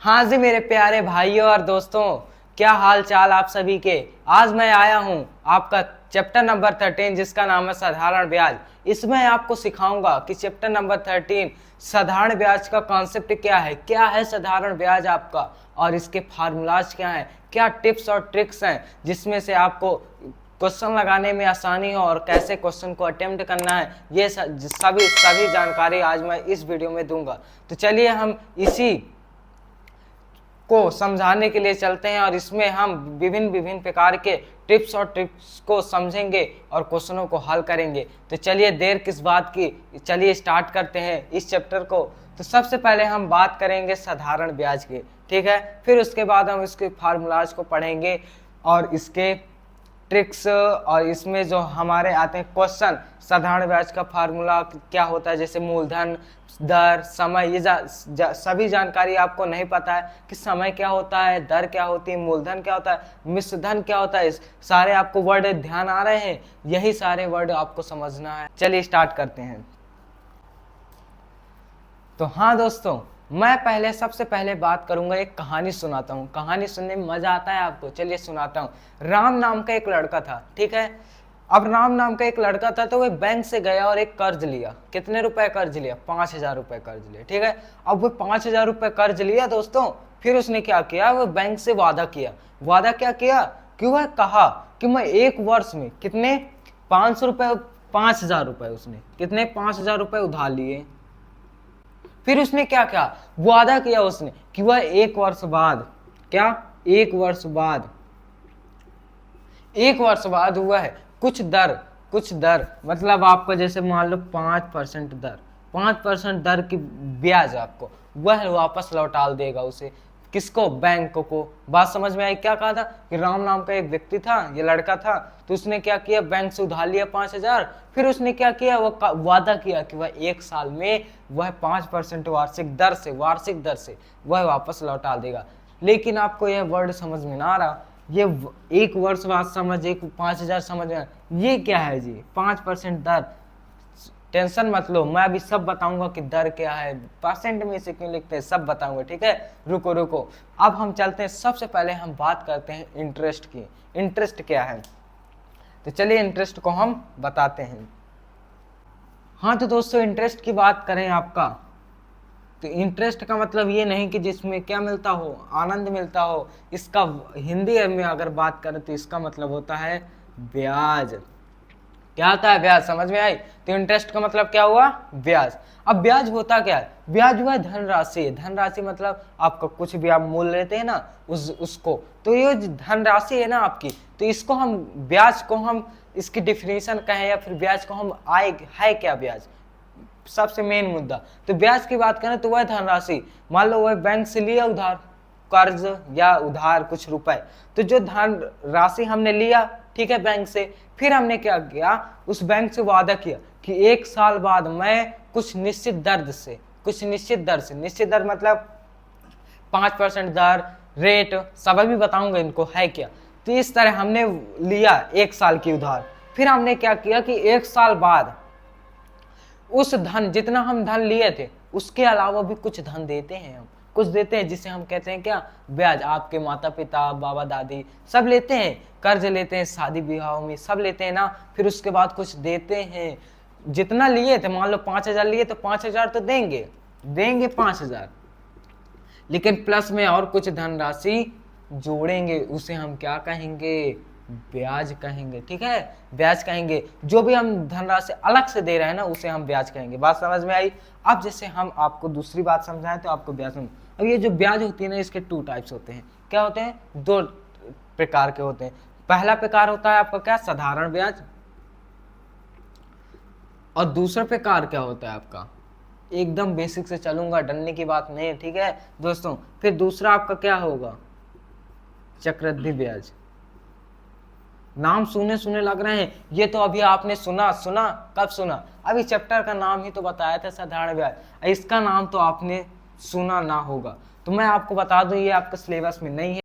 हाँ जी मेरे प्यारे भाइयों और दोस्तों, क्या हाल चाल आप सभी के। आज मैं आया हूँ आपका चैप्टर नंबर 13 जिसका नाम है साधारण ब्याज। इसमें आपको सिखाऊंगा कि चैप्टर नंबर 13 साधारण ब्याज का कॉन्सेप्ट क्या है साधारण ब्याज आपका, और इसके फार्मूलाज क्या हैं, क्या टिप्स और ट्रिक्स हैं जिसमें से आपको क्वेश्चन लगाने में आसानी हो और कैसे क्वेश्चन को अटेम्प्ट करना है। ये सभी सभी जानकारी आज मैं इस वीडियो में दूंगा। तो चलिए हम इसी को समझाने के लिए चलते हैं और इसमें हम विभिन्न विभिन्न प्रकार के टिप्स और ट्रिक्स को समझेंगे और क्वेश्चनों को हल करेंगे। तो चलिए देर किस बात की, चलिए स्टार्ट करते हैं इस चैप्टर को। तो सबसे पहले हम बात करेंगे साधारण ब्याज की, ठीक है। फिर उसके बाद हम इसके फार्मूलाज को पढ़ेंगे और इसके ट्रिक्स, और इसमें जो हमारे आते हैं क्वेश्चन, साधारण ब्याज का फार्मूला क्या होता है, जैसे मूलधन, दर, समय, ये सभी जानकारी आपको नहीं पता है कि समय क्या होता है, दर क्या होती है, मूलधन क्या होता है, मिश्र धन क्या होता है, सारे आपको वर्ड ध्यान आ रहे हैं, यही सारे वर्ड आपको समझना है। चलिए स्टार्ट करते हैं। तो हाँ दोस्तों, मैं सबसे पहले बात करूंगा, एक कहानी सुनाता हूँ। कहानी सुनने में मजा आता है आपको, चलिए सुनाता हूँ। राम नाम का एक लड़का था, ठीक है। अब राम नाम का एक लड़का था, तो वह बैंक से गया और एक कर्ज लिया। कितने रुपए कर्ज लिया? 5,000 रुपए कर्ज लिया, ठीक है। अब वो 5,000 रुपए कर्ज लिया दोस्तों। फिर उसने क्या किया, वो बैंक से वादा किया। वादा क्या किया कि वह कहा कि मैं एक वर्ष में कितने 500 रुपए 5,000 रुपए, उसने कितने 5,000 रुपए उधार लिए। फिर उसने क्या किया, वादा किया उसने कि वह एक वर्ष बाद, क्या, एक वर्ष बाद हुआ है कुछ दर मतलब आपको जैसे मान लो 5% दर, 5% दर की ब्याज आपको वह वापस लौटा देगा उसे। किसको? बैंक को। बात समझ में आई? क्या कहा था कि राम नाम का एक व्यक्ति था, ये लड़का था, तो उसने क्या किया, बैंक से उधार लिया 5,000। फिर उसने क्या किया, वो वादा किया कि वह एक साल में वह 5% वार्षिक दर से वह वापस लौटा देगा। लेकिन आपको यह वर्ड समझ में ना आ रहा, ये एक वर्ष बाद समझ, एक 5,000 समझ में, ये क्या है जी 5% दर। टेंशन मत लो, मैं अभी सब बताऊंगा कि दर क्या है, परसेंट में इसे क्यों लिखते हैं, सब बताऊंगा, ठीक है। रुको अब हम चलते हैं। सबसे पहले हम बात करते हैं इंटरेस्ट की। इंटरेस्ट क्या है, तो चलिए इंटरेस्ट को हम बताते हैं। हाँ तो दोस्तों, इंटरेस्ट की बात करें आपका, तो इंटरेस्ट का मतलब ये नहीं कि जिसमें क्या मिलता हो, आनंद मिलता हो। इसका हिंदी में अगर बात करें तो इसका मतलब होता है ब्याज। क्या होता है? ब्याज। समझ में आई? तो इंटरेस्ट का मतलब क्या हुआ? ब्याज। अब ब्याज होता क्या है? ब्याज हुआ धनराशि। धनराशि मतलब आपका कुछ भी आप मूल लेते हैं ना, उसको, तो ये धनराशि है ना आपकी, तो इसको हम ब्याज को हम इसकी डिफिनीशन कहें या फिर ब्याज को हम आए है क्या ब्याज, सबसे मेन मुद्दा। तो ब्याज की बात करें तो वह धनराशि, मान लो वह बैंक से लिया उधार, कर्ज या उधार कुछ रुपए, तो जो धन राशि हमने लिया, ठीक है, बैंक से, फिर हमने क्या किया, उस बैंक से वादा किया कि एक साल बाद मैं कुछ निश्चित दर से, निश्चित दर मतलब 5% दर, रेट सब भी बताऊंगा इनको है क्या। तो इस तरह हमने लिया एक साल की उधार। फिर हमने क्या किया कि एक साल बाद उस धन, जितना हम धन लिए थे उसके अलावा भी कुछ धन देते हैं, हम कुछ देते हैं, जिसे हम कहते हैं क्या, ब्याज। आपके माता पिता, बाबा दादी सब लेते हैं, कर्ज लेते हैं, शादी विवाह में सब लेते हैं ना, फिर उसके बाद कुछ देते हैं। जितना लिए थे, मान लो 5,000 लिए तो 5,000 तो देंगे 5,000, लेकिन प्लस में और कुछ धनराशि जोड़ेंगे, उसे हम क्या कहेंगे, ब्याज कहेंगे, ठीक है, ब्याज कहेंगे। जो भी हम धनराशि अलग से दे रहे हैं ना, उसे हम ब्याज कहेंगे। बात समझ में आई? अब जैसे हम आपको दूसरी बात समझाएं तो आपको ब्याज समझ। अब ये जो ब्याज होती है ना, इसके 2 टाइप्स होते हैं। क्या होते हैं? 2 प्रकार के होते हैं। पहला प्रकार होता है आपका क्या, साधारण ब्याज, और दूसरा प्रकार क्या होता है आपका, एकदम बेसिक से चलूंगा, डरने की बात नहीं है, ठीक है दोस्तों। फिर दूसरा आपका क्या होगा, चक्रवृद्धि ब्याज। नाम सुने लग रहे हैं, ये तो अभी आपने सुना, कब सुना? अभी चैप्टर का नाम ही तो बताया था, साधारण ब्याज। इसका नाम तो आपने सुना ना होगा, तो मैं आपको बता दूं, ये आपके सिलेबस में नहीं है,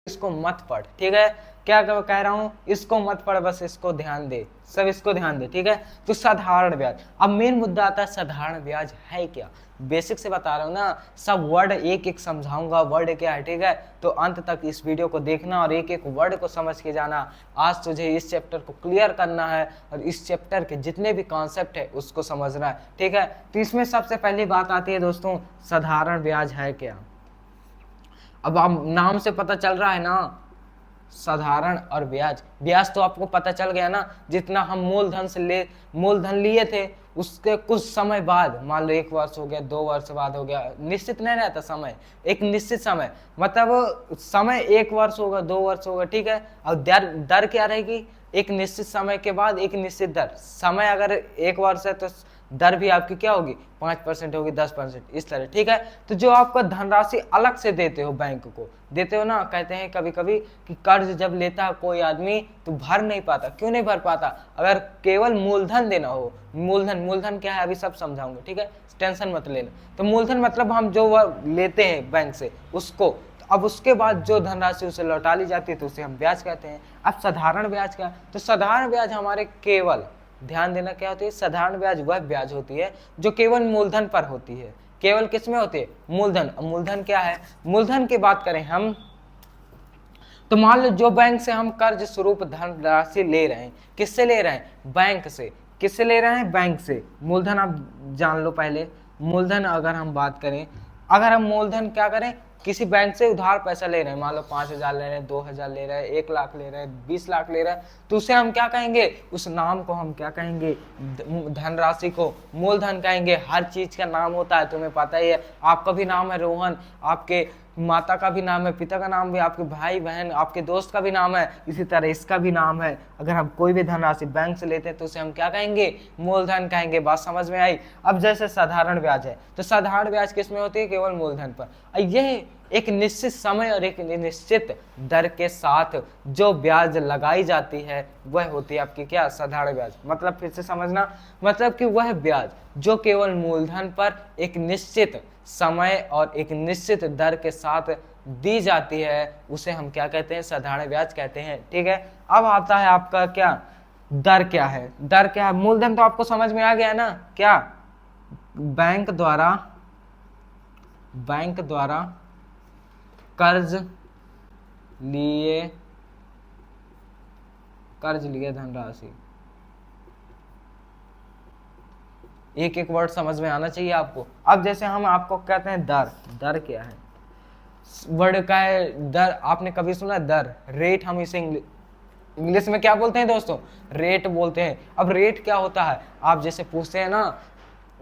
इसको मत पढ़, ठीक है। क्या कह रहा हूँ, इसको मत पढ़, बस इसको ध्यान दे, सब इसको ध्यान दे, ठीक है। तो साधारण ब्याज, अब मेन मुद्दा आता है साधारण ब्याज है क्या। बेसिक से बता रहा हूँ ना, सब वर्ड एक एक समझाऊंगा वर्ड क्या है, ठीक है। तो अंत तक इस वीडियो को देखना और एक एक वर्ड को समझ के जाना। आज तुझे इस चैप्टर को क्लियर करना है और इस चैप्टर के जितने भी कॉन्सेप्ट है उसको समझना है, ठीक है। तो इसमें सबसे पहली बात आती है दोस्तों, साधारण ब्याज है क्या। अब आप नाम से पता चल रहा है ना, साधारण और ब्याज। ब्याज तो आपको पता चल गया ना, जितना हम मूलधन लिए थे उसके कुछ समय बाद, मान लो 1 वर्ष हो गया, 2 वर्ष बाद हो गया, निश्चित नहीं रहता समय, एक निश्चित समय, मतलब समय 1 वर्ष होगा, 2 वर्ष होगा, ठीक है। और दर क्या रहेगी, एक निश्चित समय के बाद एक निश्चित दर। समय अगर 1 वर्ष है तो दर भी आपकी क्या होगी, 5% होगी, 10%, इस तरह, ठीक है। तो जो आपका धनराशि अलग से देते हो, बैंक को देते हो ना, कहते हैं कभी कभी कि कर्ज जब लेता है कोई आदमी तो भर नहीं पाता। क्यों नहीं भर पाता, अगर केवल मूलधन देना हो, मूलधन क्या है अभी सब समझाऊंगा, ठीक है, टेंशन मत लेना। तो मूलधन मतलब हम जो लेते हैं बैंक से उसको, अब उसके बाद जो धनराशि उसे लौटा ली जाती है तो उसे हम ब्याज कहते हैं। अब साधारण ब्याज क्या, तो साधारण ब्याज हमारे केवल, ध्यान देना क्या होती है, साधारण ब्याज वह ब्याज होती है जो केवल मूलधन पर होती है। केवल किस में होती है, मूलधन। मूलधन क्या है, मूलधन की बात करें हम, तो मान लो जो बैंक से हम कर्ज स्वरूप धनराशि ले रहे हैं, किससे ले रहे हैं, बैंक से। किससे ले रहे हैं, बैंक से। मूलधन आप जान लो पहले, मूलधन अगर हम बात करें, अगर हम मूलधन क्या करें, किसी बैंक से उधार पैसा ले रहे हैं, मान लो 5,000 ले रहे हैं, 2,000 ले रहे हैं, 1 लाख ले रहे हैं, 20 लाख ले रहे हैं, तो उसे हम क्या कहेंगे, उस नाम को हम क्या कहेंगे, धनराशि को मूलधन कहेंगे। हर चीज का नाम होता है, तुम्हें पता ही है। आपका भी नाम है रोहन, आपके माता का भी नाम है, पिता का नाम भी, आपके भाई बहन, आपके दोस्त का भी नाम है, इसी तरह इसका भी नाम है। अगर हम कोई भी धनराशि बैंक से लेते हैं तो उसे हम क्या कहेंगे, मूलधन कहेंगे। बात समझ में आई। अब जैसे साधारण ब्याज है, तो साधारण ब्याज किस में होती है, केवल मूलधन पर। यह एक निश्चित समय और एक निश्चित दर के साथ जो ब्याज लगाई जाती है वह होती है आपकी क्या, साधारण ब्याज। मतलब फिर से समझना, मतलब कि वह ब्याज जो केवल मूलधन पर एक निश्चित समय और एक निश्चित दर के साथ दी जाती है उसे हम क्या कहते हैं, साधारण ब्याज कहते हैं, ठीक है। अब आता है आपका क्या, दर क्या है। दर क्या है, मूलधन तो आपको समझ में आ गया ना, क्या, बैंक द्वारा कर्ज लिए धनराशि। एक एक वर्ड समझ में आना चाहिए आपको। अब जैसे हम आपको कहते हैं दर, दर क्या है, वर्ड का है दर। आपने कभी सुना दर, रेट, हम इसे इंग्लिश में क्या बोलते हैं दोस्तों, रेट बोलते हैं। अब रेट क्या होता है, आप जैसे पूछते हैं ना,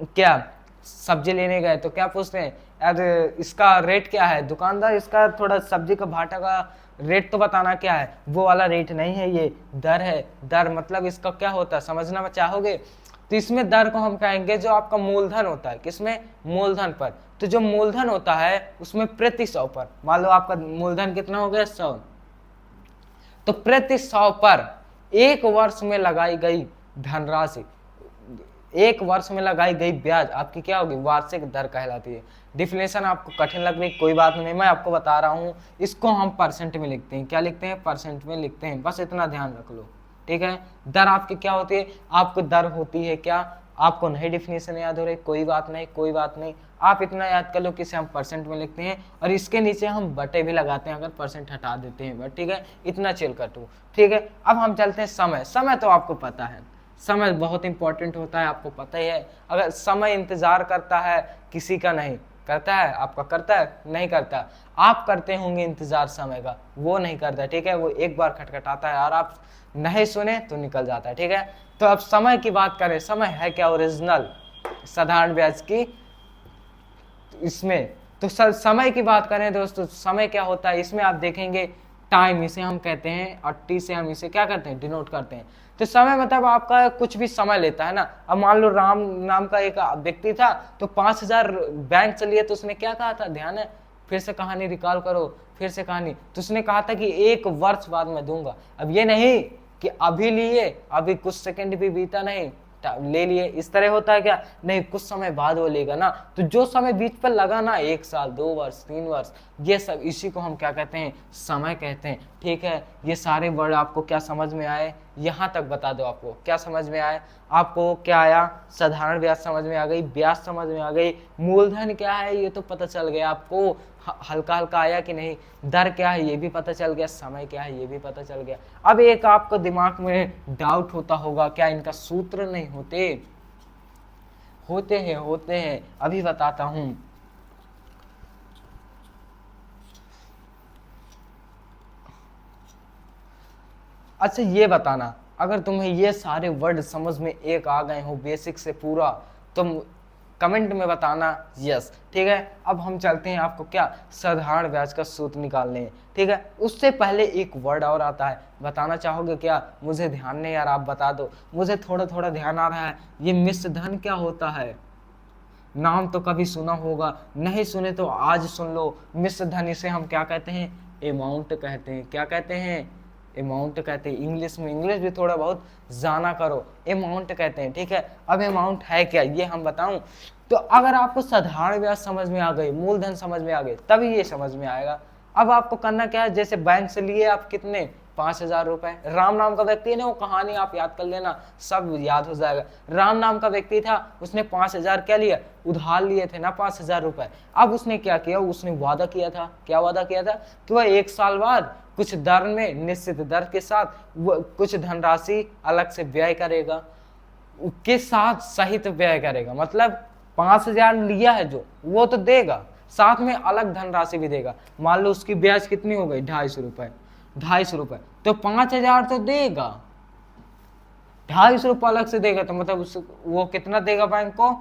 क्या सब्जी लेने गए तो क्या पूछते हैं, यार इसका रेट क्या है, दुकानदार इसका थोड़ा सब्जी का भाटा का रेट तो बताना क्या है। वो वाला रेट नहीं है, ये दर है। दर मतलब इसका क्या होता है, समझना चाहोगे। तो इसमें दर को हम कहेंगे जो आपका मूलधन होता है, किसमें, मूलधन पर। तो जो मूलधन होता है उसमें प्रति 100 पर, मान लो आपका मूलधन कितना हो गया, 100, तो प्रति 100 पर 1 वर्ष में लगाई गई धनराशि, 1 वर्ष में लगाई गई ब्याज आपकी क्या होगी, वार्षिक दर कहलाती है। डिफिनेशन आपको कठिन लग रही, कोई बात नहीं, मैं आपको बता रहा हूँ। इसको हम परसेंट में लिखते हैं, क्या लिखते हैं, परसेंट में लिखते हैं, बस इतना ध्यान रख लो, ठीक है। दर आपकी क्या होती है, आपको दर होती है क्या, आपको नहीं डिफिनेशन याद हो रही, कोई बात नहीं, कोई बात नहीं, आप इतना याद कर लो कि इसे हम परसेंट में लिखते हैं और इसके नीचे हम बटे भी लगाते हैं अगर परसेंट हटा देते हैं, बट ठीक है, इतना चिल कर तू, ठीक है। अब हम चलते हैं समय। समय तो आपको पता है, समय बहुत इंपॉर्टेंट होता है, आपको पता ही है। अगर समय इंतजार करता है किसी का, नहीं करता है, आपका करता है, नहीं करता। आप करते होंगे इंतजार समय का, वो नहीं करता, ठीक है। वो एक बार खटखटाता है और आप नहीं सुने तो निकल जाता है, ठीक है। तो अब समय की बात करें, समय है क्या, ओरिजिनल साधारण ब्याज की इसमें। तो समय की बात करें दोस्तों, समय क्या होता है इसमें, आप देखेंगे टाइम, इसे हम कहते हैं, और टी से हम इसे क्या करते हैं, डिनोट करते हैं। तो समय मतलब आपका कुछ भी समय लेता है ना। अब मान लो राम नाम का एक व्यक्ति था, तो 5,000 बैंक से लिए, तो उसने क्या कहा था, ध्यान है, फिर से कहानी रिकॉल करो, फिर से कहानी, तो उसने कहा था कि 1 वर्ष बाद मैं दूंगा। अब ये नहीं कि अभी लिए, अभी कुछ सेकंड भी बीता नहीं, ले लिए। इस तरह होता है क्या? नहीं, कुछ समय बाद वो लेगा ना, तो जो समय बीच पर लगा ना, 1 साल 2 वर्ष 3 वर्ष, ये सब इसी को हम क्या कहते हैं? समय कहते हैं। ठीक है, ये सारे वर्ड आपको क्या समझ में आए? यहाँ तक बता दो आपको क्या समझ में आए? आपको क्या आया? साधारण ब्याज समझ में आ गई, ब्याज समझ में आ गई, मूलधन क्या है ये तो पता चल गया आपको, हल्का हल्का आया कि नहीं? दर क्या है ये भी पता चल गया, समय क्या है ये भी पता चल गया। अब एक आपको दिमाग में डाउट होता होगा, क्या इनका सूत्र नहीं होते? होते हैं, अभी बताता हूं। अच्छा ये बताना, अगर तुम्हें ये सारे वर्ड समझ में एक आ गए हो बेसिक से पूरा, तुम कमेंट में बताना यस। ठीक है, अब हम चलते हैं आपको क्या साधारण ब्याज का सूत्र निकालने हैं। ठीक है, उससे पहले एक वर्ड और आता है, बताना चाहोगे क्या? मुझे ध्यान नहीं यार, आप बता दो, मुझे थोड़ा थोड़ा ध्यान आ रहा है। ये मिश्र धन क्या होता है? नाम तो कभी सुना होगा, नहीं सुने तो आज सुन लो। मिश्र धन, इसे हम क्या कहते हैं? अमाउंट कहते हैं। क्या कहते हैं? अमाउंट कहते हैं। इंग्लिश में, इंग्लिश भी थोड़ा बहुत जाना करो, अमाउंट कहते हैं। ठीक है, अब अमाउंट है क्या ये हम बताऊं? तो अगर आपको साधारण ब्याज समझ में आ गई, मूलधन समझ में आ गई, तभी ये समझ में आएगा। अब आपको करना क्या है? जैसे बैंक से लिए आप कितने? 5,000 रुपए। राम नाम का व्यक्ति है ना, वो कहानी आप याद कर लेना, सब याद हो जाएगा। राम नाम का व्यक्ति था, उसने 5,000 क्या लिया? उधार लिए थे ना 5,000 रुपए। अब उसने क्या किया? उसने वादा किया था, क्या वादा किया था? कि वह 1 साल बाद कुछ दर में, निश्चित दर के साथ कुछ धनराशि अलग से व्यय करेगा, के साथ सहित व्यय करेगा। मतलब 5,000 लिया है जो, वो तो देगा, साथ में अलग धनराशि भी देगा। मान लो उसकी ब्याज कितनी हो गई? 250 रुपए, 250 रुपए, तो 5,000 तो देगा, 250 रुपए अलग से देगा, तो मतलब वो कितना देगा बैंक को?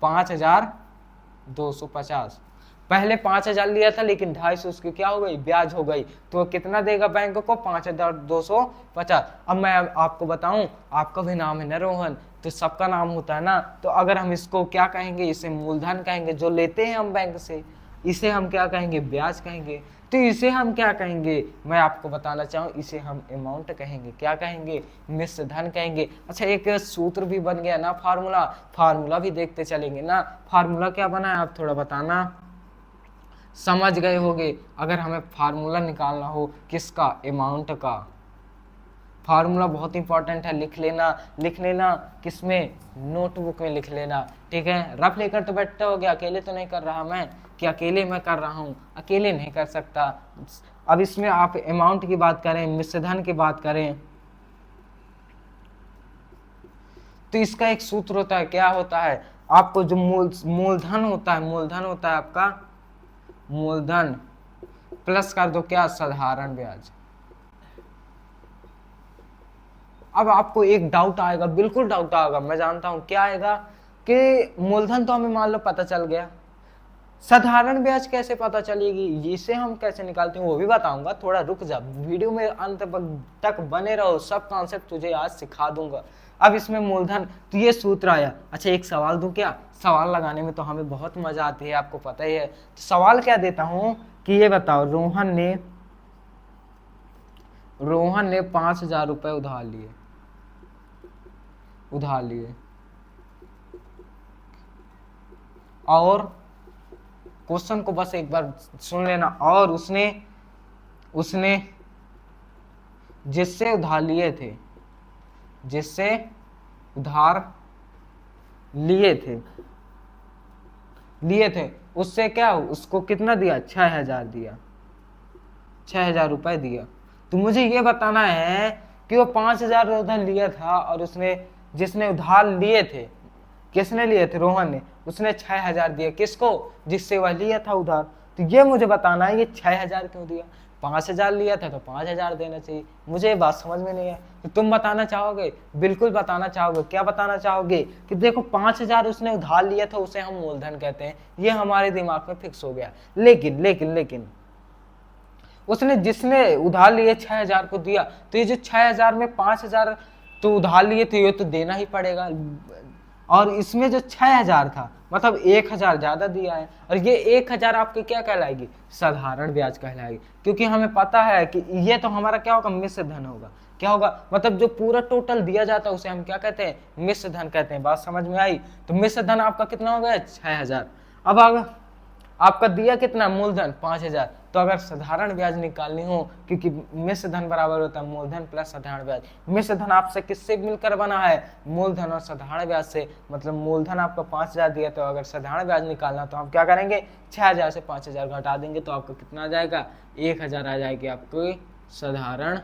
5,250। पहले 5,000 लिया था, लेकिन 250 उसकी क्या हो गई? ब्याज हो गई, तो कितना देगा बैंक को? 5,250। अब मैं आपको बताऊं, आपका भी नाम है ना रोहन, तो सबका नाम होता है ना, तो अगर हम इसको क्या कहेंगे? इसे मूलधन कहेंगे, जो लेते हैं हम बैंक से, इसे हम क्या कहेंगे? ब्याज कहेंगे। तो इसे हम क्या कहेंगे? मैं आपको बताना चाहूँ, इसे हम अमाउंट कहेंगे। क्या कहेंगे? मिश्र धन कहेंगे। अच्छा, एक सूत्र भी बन गया ना, फार्मूला भी देखते चलेंगे ना। फार्मूला क्या बना है आप थोड़ा बताना, समझ गए होगे। अगर हमें फार्मूला निकालना हो किसका? अमाउंट का। फार्मूला बहुत इंपॉर्टेंट है, लिख लेना किसमें? नोटबुक में लिख लेना। ठीक है, रफ लेकर तो बैठते हो गया, अकेले तो नहीं कर रहा मैं, कि अकेले मैं कर रहा हूँ, अकेले नहीं कर सकता। अब इसमें आप अमाउंट की बात करें, मिश्रधन की बात करें, तो इसका एक सूत्र होता है। क्या होता है? आपको जो मूलधन होता है आपका मूलधन, प्लस कर दो क्या? साधारण ब्याज। अब आपको एक डाउट आएगा, बिल्कुल डाउट आएगा, मैं जानता हूं क्या आएगा, कि मूलधन तो हमें मान लो पता चल गया, साधारण ब्याज कैसे पता चलेगी? इसे हम कैसे निकालते हैं वो भी बताऊंगा, थोड़ा रुक जा, वीडियो में अंत तक बने रहो, सब कॉन्सेप्ट तुझे आज सिखा दूंगा। अब इसमें मूलधन, तो ये सूत्र आया। अच्छा एक सवाल दूं क्या? सवाल लगाने में तो हमें बहुत मजा आती है, आपको पता ही है। तो सवाल क्या देता हूं कि ये बताओ, रोहन ने 5,000 रुपए उधार लिए, और क्वेश्चन को बस एक बार सुन लेना, और उसने जिससे उधार लिए थे उससे क्या, उसको कितना दिया? 6,000 दिया, 6,000 रुपए दिया। तो मुझे ये बताना है कि वो 5,000 उधार लिया था, और जिसने उधार लिए थे, किसने लिए थे? रोहन ने। उसने 6,000 दिया, किसको? जिससे वह लिया था उधार। तो ये मुझे बताना है, ये 6,000 क्यों दिया? 5,000 लिया था तो 5,000 देना चाहिए। मुझे ये बात समझ में नहीं है, तो तुम बताना चाहोगे? बिल्कुल बताना चाहोगे। क्या बताना चाहोगे? कि देखो 5,000 उसने उधार लिया था, उसे हम मूलधन कहते हैं, ये हमारे दिमाग में फिक्स हो गया। लेकिन उसने जिसने उधार लिए 6,000 को दिया, तो ये जो 6,000 में 5,000 तो उधार लिए थे, ये तो देना ही पड़ेगा, और इसमें जो 6,000 था, मतलब 1,000 ज्यादा दिया है, और ये 1,000 आपकी क्या कहलाएगी? साधारण ब्याज कहलाएगी, क्योंकि हमें पता है कि ये तो हमारा क्या होगा? मिश्र धन होगा। क्या होगा, मतलब जो पूरा टोटल दिया जाता है उसे हम क्या कहते हैं, मिश्र धन कहते हैं। बात समझ में आई। तो मिश्र धन आपका कितना हो गया, 6000। अब अगर आपका दिया कितना, मूलधन 5000, तो अगर साधारण ब्याज निकालनी हो, क्योंकि मिश्र धन बराबर होता है मूलधन प्लस साधारण ब्याज। मिश्र धन आपसे किससे मिलकर बना है, मूलधन और साधारण ब्याज से। मतलब मूलधन आपका 5000 दिया, तो अगर साधारण ब्याज निकालना तो हम क्या करेंगे, 6000 से 5000 घटा देंगे, तो आपका कितना आ जाएगा, 1000 आ जाएगी आपकी साधारण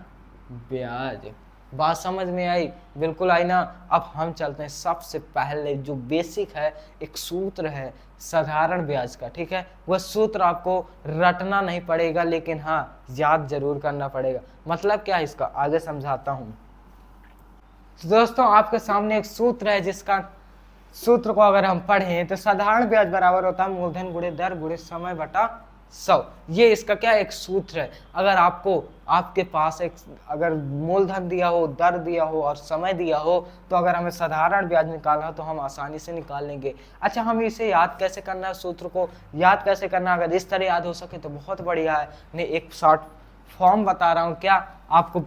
ब्याज। बात समझ में आई, बिल्कुल आई ना। अब हम चलते हैं सबसे पहले जो बेसिक है, एक सूत्र है साधारण ब्याज का, ठीक है। वह सूत्र आपको रटना नहीं पड़ेगा, लेकिन हाँ याद जरूर करना पड़ेगा। मतलब क्या है इसका, आगे समझाता हूं। तो दोस्तों आपके सामने एक सूत्र है, जिसका सूत्र को अगर हम पढ़ें तो साधारण ब्याज बराबर होता है मूलधन गुणे दर गुणे समय बटा 100। ये इसका क्या एक सूत्र है। अगर आपको आपके पास एक अगर मूलधन दिया हो, दर दिया हो और समय दिया हो, तो अगर हमें साधारण ब्याज निकालना हो तो हम आसानी से निकाल लेंगे। अच्छा, हम इसे याद कैसे करना है, सूत्र को याद कैसे करना, अगर इस तरह याद हो सके तो बहुत बढ़िया है। मैं एक शॉर्ट फॉर्म बता रहा हूँ, क्या आपको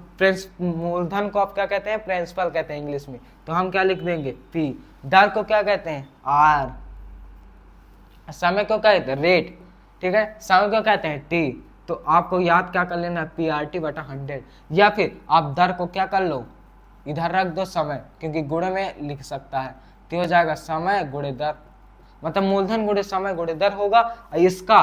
मूलधन को आप क्या कहते हैं, प्रिंसिपल कहते हैं इंग्लिश में, तो हम क्या लिख देंगे, पी। दर को क्या कहते हैं, आर। समय को क्या कहते हैं, रेट, ठीक है। समय को कहते हैं टी। तो आपको याद क्या कर लेना, पी आर टी बटा 100। या फिर आप दर को क्या कर लो, इधर रख दो समय, क्योंकि गुणे में लिख सकता है, तो हो जाएगा समय गुणे दर, मतलब मूलधन गुणे समय गुणे दर होगा। और इसका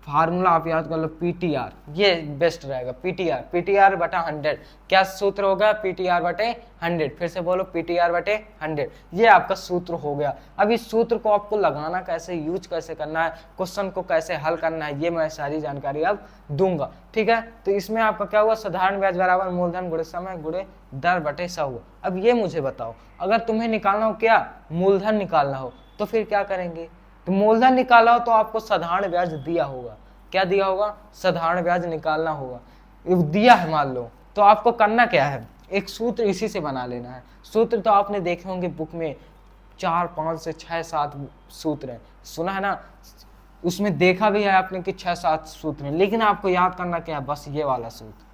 फार्मूला आप याद कर लो, पीटीआर, ये बेस्ट रहेगा, पीटीआर, पीटीआर बटा 100। क्या सूत्र होगा, पीटीआर बटे 100। फिर से बोलो, पीटीआर बटे 100, ये आपका सूत्र हो गया। अब इस सूत्र को आपको लगाना कैसे, यूज कैसे करना है, क्वेश्चन को कैसे हल करना है, ये मैं सारी जानकारी अब दूंगा, ठीक है। तो इसमें आपका क्या हुआ, साधारण ब्याज बराबर मूलधन गुणे समय गुणे दर बटे 100 हुआ। अब ये मुझे बताओ, अगर तुम्हें निकालना हो क्या, मूलधन निकालना हो, तो फिर क्या करेंगे। तो मूलधन निकाला हो तो आपको साधारण ब्याज दिया होगा, क्या दिया होगा, साधारण ब्याज निकालना होगा, दिया है मान लो। तो आपको करना क्या है, एक सूत्र इसी से बना लेना है। सूत्र तो आपने देखे होंगे बुक में, 4 5 से 6 7 सूत्र हैं, सुना है ना, उसमें देखा भी है आपने कि 6 7 सूत्र हैं, लेकिन आपको याद करना क्या है, बस ये वाला सूत्र,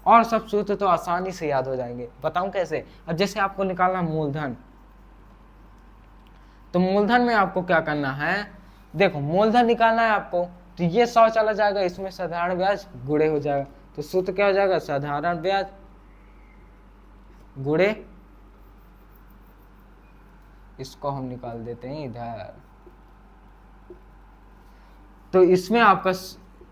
और सब सूत्र तो आसानी से याद हो जाएंगे। बताऊं कैसे। अब जैसे आपको निकालना मूलधन, तो मूलधन में आपको क्या करना है, देखो मूलधन निकालना है आपको, तो ये 100 चला जाएगा, इसमें साधारण ब्याज गुणे हो जाएगा, तो सूत्र क्या हो जाएगा, साधारण ब्याज गुणे, इसको हम निकाल देते हैं इधर, तो इसमें आपका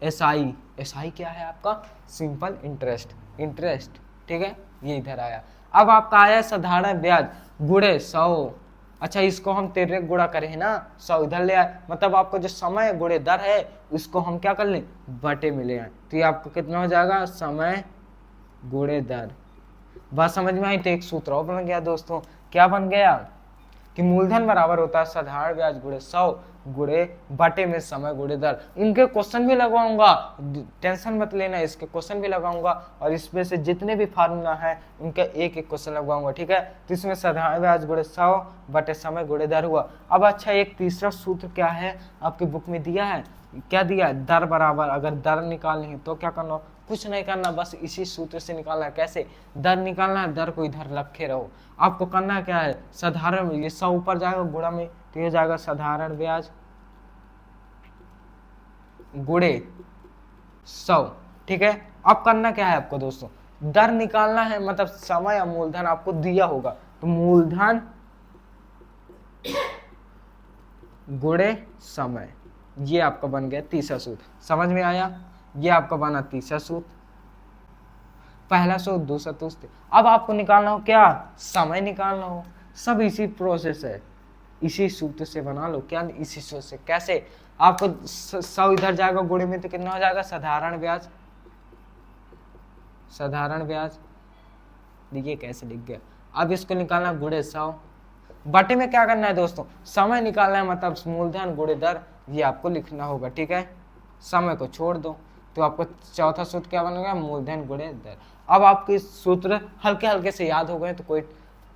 एसआई, एसआई क्या है आपका, सिंपल इंटरेस्ट, इंटरेस्ट, ठीक है, ये इधर आया। अब आपका आया साधारण ब्याज गुणे 100। अच्छा, इसको हम तिर्यक गुणा करें ना, 100 इधर ले आए, मतलब आपको जो समय गुणे दर है उसको हम क्या कर लें, बटे में ले आए, तो ये आपको कितना हो जाएगा, समय गुणे दर। बात समझ में आई। तो एक सूत्र और बन गया दोस्तों, क्या बन गया, कि मूलधन बराबर होता है साधारण ब्याज गुणे 100 गुणे बटे में समय गुणे दर। इनके क्वेश्चन भी लगवाऊंगा, टेंशन मत लेना, इसके क्वेश्चन भी लगाऊंगा, और इसमें से जितने भी फार्मूला है उनका एक एक क्वेश्चन लगवाऊंगा, ठीक है। तो इसमें साधारण ब्याज गुणे 100 बटे समय गुणे दर हुआ। अब अच्छा, एक तीसरा सूत्र क्या है, आपकी बुक में दिया है, क्या दिया है, दर बराबर, अगर दर निकालनी है तो क्या करना, कुछ नहीं करना, बस इसी सूत्र से निकालना है। कैसे, दर निकालना है, दर को इधर रखे रहो, आपको करना क्या है, साधारण, ये 100 ऊपर जाएगा गुणा में, तो ये जाएगा साधारण ब्याज गुणे 100, ठीक है। अब करना क्या है आपको दोस्तों, दर निकालना है, मतलब समय या मूलधन आपको दिया होगा, तो मूलधन गुणे समय, ये आपका बन गया तीसरा सूत्र। समझ में आया, ये आपका बना तीसरा सूत्र, पहला सूत्र, दूसरा सूत्र। अब आपको निकालना हो क्या, समय निकालना हो, सब इसी प्रोसेस है, इसी सूत्र से बना लो, क्या इसी सूत्र से। कैसे, आपको 100 इधर जाएगा गुणे में, तो कितना हो जाएगा, साधारण ब्याज, साधारण ब्याज, देखिए कैसे लिख गया। अब इसको निकालना गुणे 100, बटे में क्या करना है दोस्तों, समय निकालना है, मतलब मूलधन गुणे दर, ये आपको लिखना होगा, ठीक है। समय को छोड़ दो, तो आपको चौथा सूत्र क्या बनेगा, मूलधन गुणे दर। अब आपके सूत्र हल्के हल्के से याद हो गए तो कोई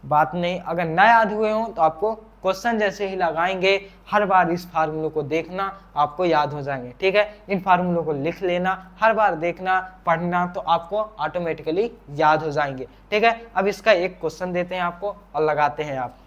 बात नहीं, अगर ना याद हुए हो तो आपको क्वेश्चन जैसे ही लगाएंगे हर बार इस फार्मूले को देखना, आपको याद हो जाएंगे। ठीक है, इन फार्मूलों को लिख लेना, हर बार देखना पढ़ना, तो आपको ऑटोमेटिकली याद हो जाएंगे। ठीक है, अब इसका एक क्वेश्चन देते हैं आपको और लगाते हैं आप।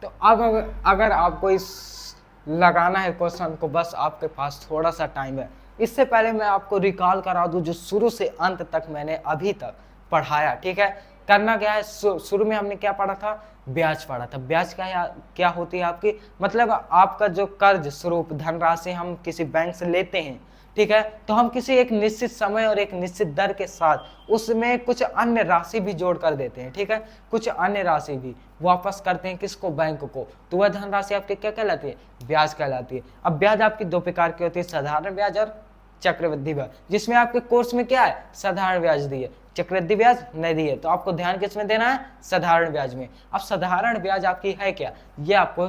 तो अब अगर आपको इस लगाना है क्वेश्चन को, बस आपके पास थोड़ा सा टाइम है। इससे पहले मैं आपको रिकॉल करा दूं जो शुरू से अंत तक मैंने अभी तक पढ़ाया। ठीक है, करना क्या है, शुरू में हमने क्या पढ़ा था, ब्याज पढ़ा था। ब्याज क्या होती है आपकी, मतलब आपका जो कर्ज स्वरूप धनराशि हम किसी बैंक से लेते हैं, ठीक है, तो हम किसी एक निश्चित समय और एक निश्चित दर के साथ उसमें कुछ अन्य राशि भी जोड़ कर देते हैं। ठीक है, कुछ अन्य राशि भी वापस करते हैं किसको, बैंक को, तो वह धनराशि आपकी क्या कहलाती है, ब्याज कहलाती है। अब ब्याज आपकी दो प्रकार की होती है, साधारण ब्याज और चक्रवृद्धि ब्याज, जिसमें आपके कोर्स में क्या है, साधारण ब्याज दी है, चक्रवृद्धि ब्याज नहीं दी है, तो आपको ध्यान किसमें देना है, साधारण ब्याज में। अब साधारण ब्याज आपकी है क्या, ये आपको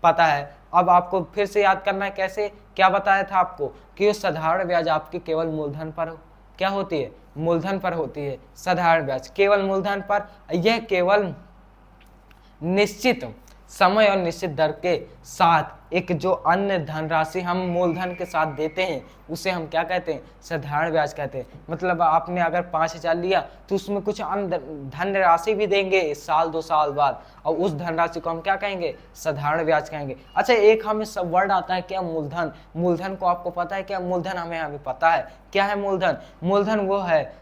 पता है। अब आपको फिर से याद करना है कैसे, क्या बताया था आपको कि साधारण ब्याज आपकी केवल मूलधन पर क्या होती है, मूलधन पर होती है। साधारण ब्याज केवल मूलधन पर, यह केवल निश्चित समय और निश्चित दर के साथ एक जो अन्य धनराशि हम मूलधन के साथ देते हैं उसे हम क्या कहते हैं, साधारण ब्याज कहते हैं। मतलब आपने अगर 5,000 लिया तो उसमें कुछ अन्य धनराशि भी देंगे साल 2 साल बाद, और उस धनराशि को हम क्या कहेंगे, साधारण ब्याज कहेंगे। अच्छा, एक हमें सब वर्ड आता है क्या, मूलधन। मूलधन को आपको पता है क्या, मूलधन हमें पता है क्या है मूलधन। मूलधन वो है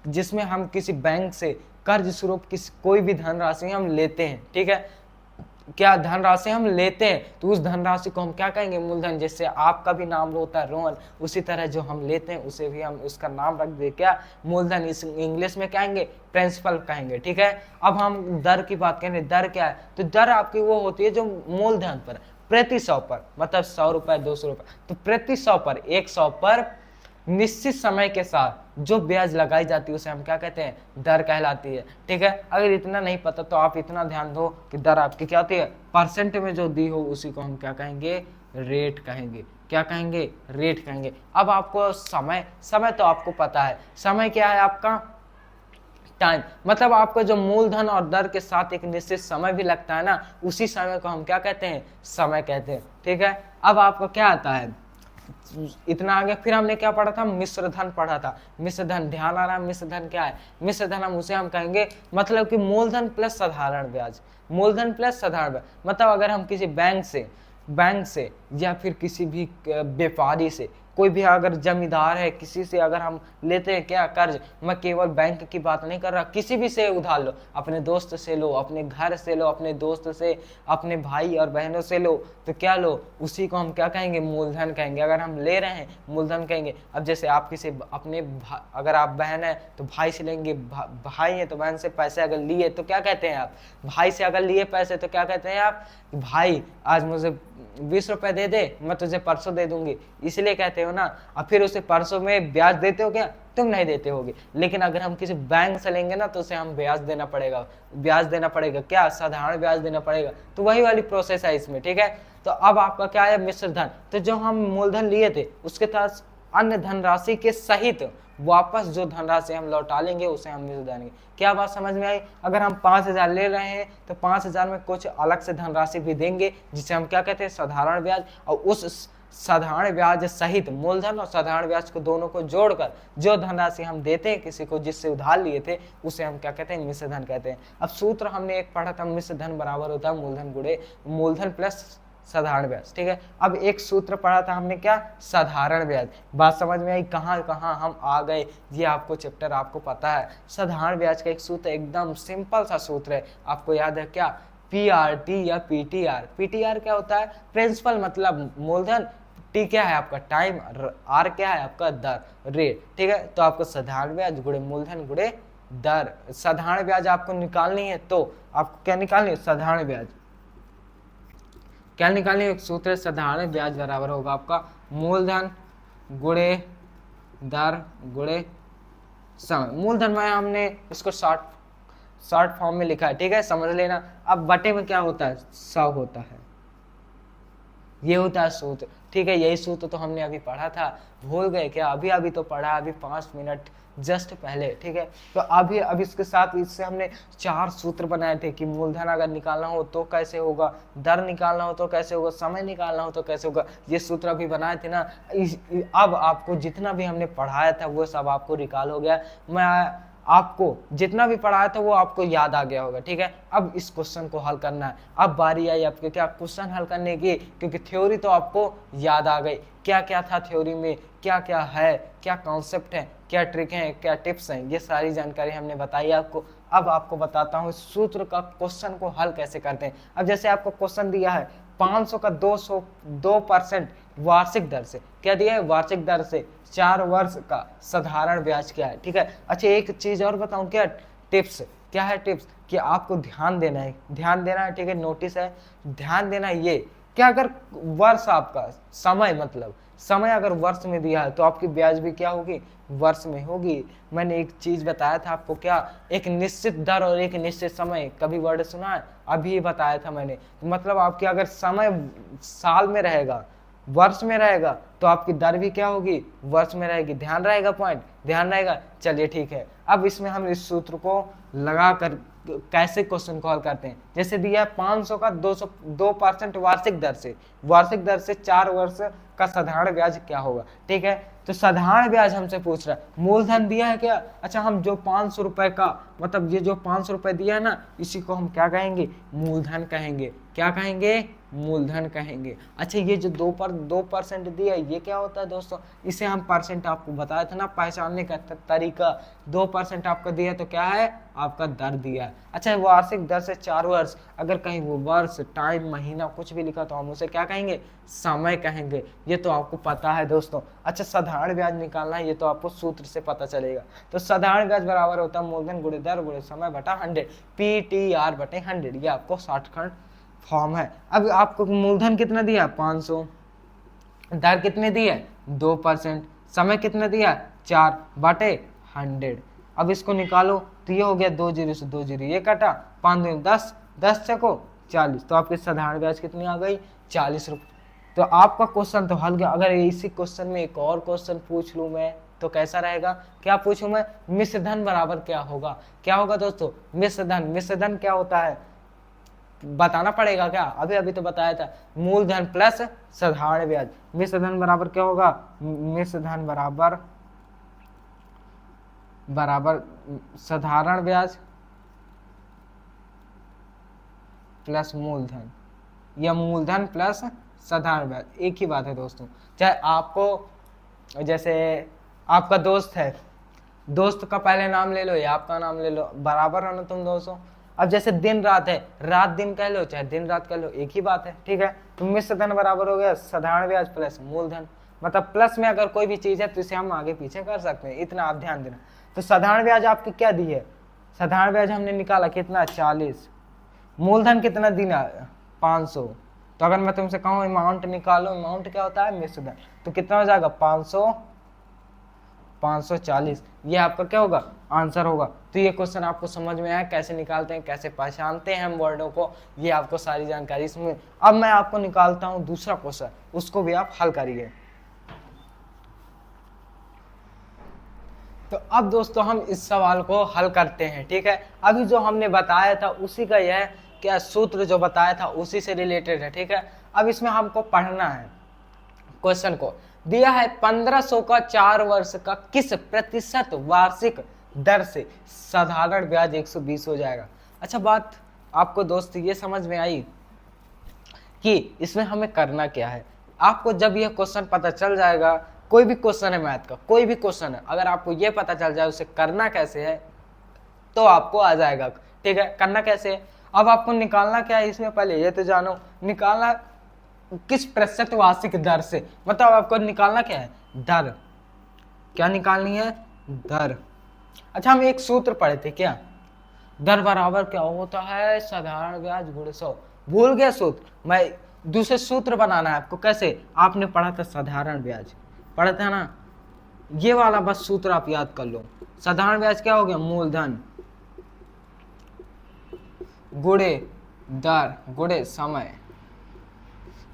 जिसमें हम किसी बैंक से कर्ज स्वरूप कोई भी धनराशि हम लेते हैं। ठीक है, क्या धनराशि हम लेते हैं तो उस धनराशि को हम क्या कहेंगे, मूलधन। जैसे आपका भी नाम होता है रोहन, उसी तरह जो हम लेते हैं उसे भी हम उसका नाम रख दे क्या, मूलधन। इस इंग्लिश में कहेंगे प्रिंसिपल कहेंगे। ठीक है, अब हम दर की बात करें, दर क्या है, तो दर आपकी वो होती है जो मूलधन पर प्रति 100 पर, मतलब 100 रुपए 200 रुपए, तो प्रति 100 पर 100 पर निश्चित समय के साथ जो ब्याज लगाई जाती है उसे हम क्या कहते हैं, दर कहलाती है। ठीक है, अगर इतना नहीं पता तो आप इतना ध्यान दो कि दर आपकी क्या होती है, परसेंट में जो दी हो उसी को हम क्या कहेंगे, रेट कहेंगे। क्या कहेंगे, रेट कहेंगे। अब आपको समय तो आपको पता है, समय क्या है आपका, टाइम। मतलब आपको जो मूलधन और दर के साथ एक निश्चित समय भी लगता है ना, उसी समय को हम क्या कहते हैं, समय कहते हैं। ठीक है, अब आपको क्या आता है, इतना आगे फिर हमने क्या पढ़ा था, मिश्र धन पढ़ा था। मिश्र धन ध्यान आ रहा है, मिश्र धन क्या है, मिश्र धन हम उसे हम कहेंगे मतलब कि मूलधन प्लस साधारण ब्याज। मूलधन प्लस साधारण ब्याज मतलब अगर हम किसी बैंक से या फिर किसी भी व्यापारी से, कोई भी अगर जमींदार है किसी से अगर हम लेते हैं क्या कर्ज, मैं केवल बैंक की बात नहीं कर रहा, किसी भी से उधार लो, अपने दोस्त से लो, अपने घर से लो, अपने दोस्त से, अपने भाई और बहनों से लो, तो क्या लो, उसी को हम क्या कहेंगे, मूलधन कहेंगे। अगर हम ले रहे हैं मूलधन कहेंगे। अब जैसे आप किसी अपने अगर आप बहन है तो भाई से लेंगे, भाई है तो बहन से पैसे अगर लिए तो क्या कहते हैं आप, भाई से अगर लिए पैसे तो क्या कहते हैं आप, भाई आज मुझे 20 रुपए दे दे, मैं तुझे परसों दे दूंगी, इसलिए कहते हो ना। अब फिर उसे परसों में ब्याज देते हो क्या, तुम नहीं देते होगे। लेकिन अगर हम किसी बैंक से लेंगे ना तो उसे हम ब्याज देना पड़ेगा, क्या, साधारण ब्याज देना पड़ेगा। तो वही वाली प्रोसेस है इसमें। ठीक है, तो अब आपका क्या है, मिश्र धन। तो जो हम मूलधन लिए थे उसके साथ अन्य धनराशि के सहित वापस जो धनराशि हम लौटा लेंगे उसे हम मिश्र धन। क्या बात समझ में आई। अगर हम 5,000 ले रहे हैं तो 5,000 में कुछ अलग से धनराशि भी देंगे जिसे हम क्या कहते हैं, साधारण ब्याज। और उस साधारण ब्याज सहित मूलधन और साधारण ब्याज को दोनों को जोड़कर जो धनराशि हम देते हैं किसी को जिससे उधार लिए थे उसे हम क्या कहते हैं, मिश्र धन कहते हैं। अब सूत्र हमने एक पढ़ा था, मिश्र धन बराबर होता है मूलधन गुणे मूलधन प्लस साधारण ब्याज। ठीक है, अब एक सूत्र पढ़ा था हमने क्या, साधारण ब्याज। बात समझ में आई, कहाँ कहाँ हम आ गए, ये आपको चैप्टर आपको पता है। साधारण ब्याज का एक सूत्र एकदम सिंपल सा सूत्र है, आपको याद है क्या, PRT या PTR। PTR क्या होता है, प्रिंसिपल मतलब मूलधन, T क्या है आपका टाइम, R क्या है आपका दर, रेट। ठीक है, तो आपको साधारण ब्याज गुणे मूलधन गुणे दर। साधारण ब्याज आपको निकालनी है तो आपको क्या निकालनी है, साधारण ब्याज। क्या निकालनी है, एक सूत्र, साधारण ब्याज बराबर होगा आपका मूलधन गुणे दर गुणे समय। मूलधन में हमने इसको शॉर्ट फॉर्म में लिखा है। ठीक है, समझ लेना। अब बटे में क्या होता है, 100 होता है। ये होता है सूत्र, ठीक है। यही सूत्र तो हमने अभी पढ़ा था, भूल गए क्या? अभी अभी तो पढ़ा, अभी 5 मिनट जस्ट पहले, ठीक है। तो अभी इसके साथ इससे हमने 4 सूत्र बनाए थे कि मूलधन अगर निकालना हो तो कैसे होगा, दर निकालना हो तो कैसे होगा, समय निकालना हो तो कैसे होगा, ये सूत्र अभी बनाए थे ना। अब आपको जितना भी हमने पढ़ाया था वो सब आपको रिकॉल हो गया। मैं आपको जितना भी पढ़ाया था वो आपको याद आ गया होगा, ठीक है। अब इस क्वेश्चन को हल करना है। अब बारी आई आपके क्या क्वेश्चन हल करने की, क्योंकि थ्योरी तो आपको याद आ गई, क्या क्या था थ्योरी में, क्या क्या है, क्या कॉन्सेप्ट है, क्या ट्रिक है, क्या टिप्स हैं, ये सारी जानकारी हमने बताई आपको। अब आपको बताता हूँ सूत्र का क्वेश्चन को हल कैसे करते हैं। अब जैसे आपको क्वेश्चन दिया है 500 का 2% वार्षिक दर से, क्या दिया है? वार्षिक दर से 4 वर्ष का साधारण ब्याज क्या है, ठीक है। अच्छा एक चीज और बताऊं क्या, टिप्स क्या है? टिप्स कि आपको ध्यान देना है, ध्यान देना है, ठीक है। नोटिस है, ध्यान देना है ये कि अगर वर्ष आपका समय, मतलब समय अगर वर्ष में दिया है तो आपकी ब्याज भी क्या होगी? वर्ष में होगी। मैंने एक चीज बताया था आपको, क्या? एक निश्चित दर और एक निश्चित समय, कभी वर्ड सुना है? अभी बताया था मैंने। मतलब आपकी अगर समय साल में रहेगा, वर्ष में रहेगा, तो आपकी दर भी क्या होगी? वर्ष में रहेगी। ध्यान रहेगा? पॉइंट ध्यान रहेगा? चलिए ठीक है। अब इसमें हम इस सूत्र को लगा कर कैसे क्वेश्चन को हल करते हैं। जैसे दिया है 500 का 2% वार्षिक दर से, वार्षिक दर से 4 वर्ष का साधारण ब्याज क्या होगा, ठीक है। तो साधारण ब्याज हमसे पूछ रहा है, मूलधन दिया है क्या? अच्छा हम जो 500 रुपए का, मतलब ये जो 500 रुपए दिया है ना, इसी को हम क्या कहेंगे? मूलधन कहेंगे। क्या कहेंगे? मूलधन कहेंगे। अच्छा ये जो 2% दिया है ये क्या होता है दोस्तों? इसे हम परसेंट, आपको बताया था ना पहचानने का तरीका। 2% आपका दिया तो क्या है? आपका दर दिया है। अच्छा वार्षिक दर से 4 वर्ष, अगर कहीं वो वर्ष, टाइम, महीना कुछ भी लिखा तो हम उसे क्या कहेंगे? समय कहेंगे। ये तो आपको पता है दोस्तों। अच्छा साधारण ब्याज निकालना है, ये तो आपको सूत्र से पता चलेगा। तो साधारण ब्याज बराबर होता है मूलधन गुणे दर गुणे समय बटा 100, PTR बटे 100। ये आपको शॉर्टकट फॉर्म है। अब आपको मूलधन कितना दिया? 500, दर कितने दी है? 2%, समय कितना दिया? 4 बटे 100। अब इसको निकालो तो ये हो गया 2 जीरो से 2 जीरो ये कटा, 5 दूनी 10, 10 चको 40। तो आपकी साधारण ब्याज कितनी आ गई? 40 रुपये। तो आपका क्वेश्चन तो हल गया। अगर इसी क्वेश्चन में एक और क्वेश्चन पूछ लूं मैं तो कैसा रहेगा? क्या पूछूं मैं? मिश्र धन बराबर क्या होगा? क्या होगा दोस्तों? मिश्र धन। मिश्र धन क्या होता है बताना पड़ेगा क्या? अभी अभी तो बताया था, मूलधन प्लस साधारण ब्याज। मिश्र धन बराबर क्या होगा? मिश्र धन बराबर साधारण ब्याज प्लस मूलधन, या मूलधन प्लस साधारण ब्याज, एक ही बात है दोस्तों। चाहे आपको, जैसे आपका दोस्त है, दोस्त का पहले नाम ले लो या आपका नाम ले लो, बराबर हो ना तुम दोस्तों। अब जैसे दिन रात है, रात दिन कह लो चाहे दिन रात कह लो, एक ही बात है, ठीक है। तो मिश्र धन बराबर हो गया साधारण ब्याज प्लस मूलधन। मतलब प्लस में अगर कोई भी चीज है तो इसे हम आगे पीछे कर सकते हैं, इतना आप ध्यान देना। तो साधारण ब्याज आपकी क्या दी है? साधारण ब्याज हमने निकाला कितना? 40। मूलधन कितना दिना? 500। तो अगर मैं तुमसे कहूँ अमाउंट निकालो, अमाउंट क्या होता है? मिश्र धन। तो कितना हो जाएगा? 540। ये आपका क्या होगा? आंसर होगा। तो ये क्वेश्चन आपको समझ में आया कैसे निकालते हैं, कैसे पहचानते हैं हम वर्डों को, ये आपको सारी जानकारी इसमें। अब मैं आपको निकालता हूं दूसरा क्वेश्चन, उसको भी आप हल करिए। तो अब दोस्तों हम इस सवाल को हल करते हैं, ठीक है। अभी जो हमने बताया था उसी का यह क्या सूत्र जो बताया था उसी से रिलेटेड है, ठीक है। अब इसमें हमको पढ़ना है क्वेश्चन को। दिया है 1500 का 4 वर्ष का किस प्रतिशत वार्षिक दर से साधारण ब्याज 120 हो जाएगा। अच्छा बात आपको दोस्त ये समझ में आई कि इसमें हमें करना क्या है। आपको जब यह क्वेश्चन पता चल जाएगा, कोई भी क्वेश्चन है मैथ का, कोई भी क्वेश्चन है, अगर आपको ये पता चल जाए उसे करना कैसे है तो आपको आ जाएगा, ठीक है। करना कैसे है, अब आपको निकालना क्या है इसमें, पहले ये तो जानो। निकालना किस प्रतिशत वार्षिक दर से, मतलब आपको निकालना क्या है? दर। क्या निकालनी है? दर। अच्छा हम एक सूत्र पढ़े थे क्या? दर बराबर क्या होता है? साधारण ब्याज गुणे 100। भूल गया सूत्र? मैं दूसरे सूत्र बनाना है आपको। कैसे? आपने पढ़ा था साधारण ब्याज, पढ़ा था ना, ये वाला बस सूत्र आप याद कर लो। साधारण ब्याज क्या हो गया? मूलधन गुणे दर गुणे समय,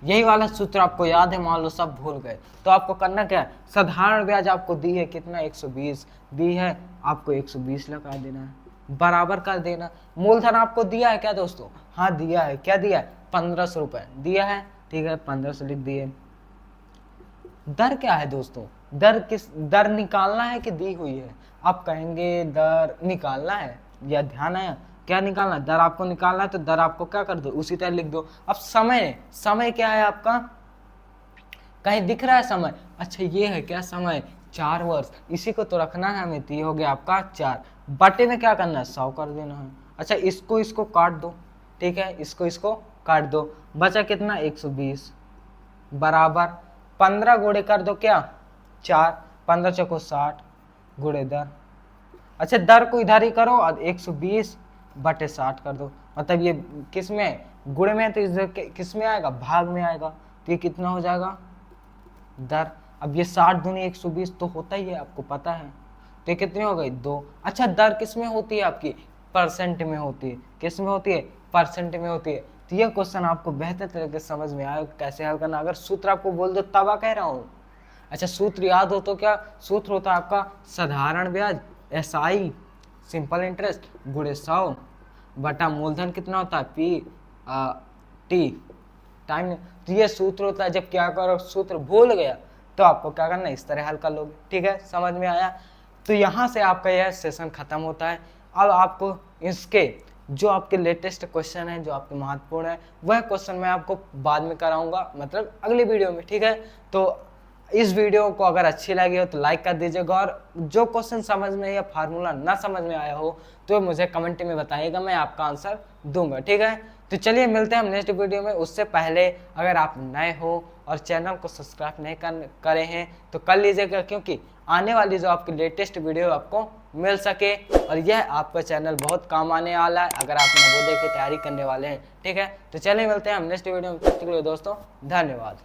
यही वाला सूत्र आपको याद है, मान लो सब भूल गए, तो आपको करना क्या है, साधारण ब्याज आपको दी है कितना 120 दी है, आपको 120 लगा देना है, बराबर कर देना। मूलधन आपको दिया है क्या दोस्तों, हाँ दिया है, क्या दिया है 1500 रुपए दिया है, ठीक है 1500 लिख दिए। दर क्या है दोस्तों, दर निकालना है कि दी हुई है, आप कहेंगे दर निकालना है, या ध्यान है क्या निकालना, दर आपको निकालना है, तो दर आपको क्या कर दो उसी तरह लिख दो। अब समय क्या है आपका, कहीं दिख रहा है समय, अच्छा ये है क्या समय 4 वर्ष, इसी को तो रखना है हमें, तो ये हो गया आपका 4, बटे में क्या करना है 100 कर देना है। अच्छा इसको काट दो, ठीक है इसको काट दो, बचा कितना 120 बराबर 15 गुणे कर दो क्या 4, 15 चौको 60 गुणे दर। अच्छा दर को इधर ही करो और 120 बटे 60 कर दो, मतलब ये किस में गुणे में है, तो इधर किस में आएगा भाग में आएगा, तो ये कितना हो जाएगा दर। अब ये 60 दूनी 120 तो होता ही है, आपको पता है, तो ये कितनी हो गई 2। अच्छा दर किस में होती है आपकी, परसेंट में होती है, किस में होती है परसेंट में होती है। तो ये क्वेश्चन आपको बेहतर तरीके से समझ में आया कैसे हल करना, अगर सूत्र आपको बोल दो तब कह रहा हूँ। अच्छा सूत्र याद हो तो क्या सूत्र होता है आपका, साधारण ब्याज SI सिंपल इंटरेस्ट गुणे 100 बटा मूलधन कितना होता है P टाइम। तो ये सूत्र होता है, जब क्या करो सूत्र भूल गया तो आपको क्या करना है इस तरह हल कर लोगे, ठीक है समझ में आया। तो यहाँ से आपका यह सेशन खत्म होता है। अब आपको इसके जो आपके लेटेस्ट क्वेश्चन है, जो आपके महत्वपूर्ण है, वह क्वेश्चन मैं आपको बाद में कराऊंगा, मतलब अगली वीडियो में, ठीक है। तो इस वीडियो को अगर अच्छी लगी हो तो लाइक कर दीजिएगा, और जो क्वेश्चन समझ में या फार्मूला ना समझ में आया हो तो मुझे कमेंट में बताइएगा, मैं आपका आंसर दूंगा, ठीक है। तो चलिए मिलते हैं हम नेक्स्ट वीडियो में। उससे पहले अगर आप नए हो और चैनल को सब्सक्राइब नहीं करे हैं तो कर लीजिएगा, क्योंकि आने वाली जो आपकी लेटेस्ट वीडियो आपको मिल सके, और यह आपका चैनल बहुत काम आने वाला है अगर आप नवोदय की तैयारी करने वाले हैं, ठीक है। तो चलिए मिलते हैं हम नेक्स्ट वीडियो में, तब तक के लिए दोस्तों धन्यवाद।